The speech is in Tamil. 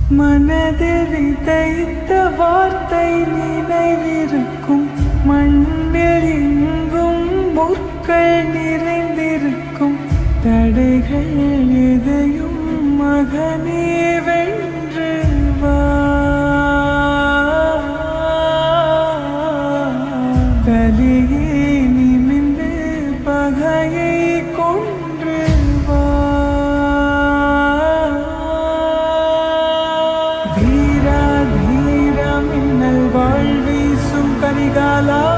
மனதில் விதைத்த வார்த்தை நினைவிருக்கும். மண்ணில் எங்கும் முற்கள் நிறைந்திருக்கும். தடைகள் எதையும் மகனே வென்று வா. கலியே நிமிந்து பகையை கொன்று வா. தீரா தீரா மின்னல் வாழ்வீசும் கரிகாலா.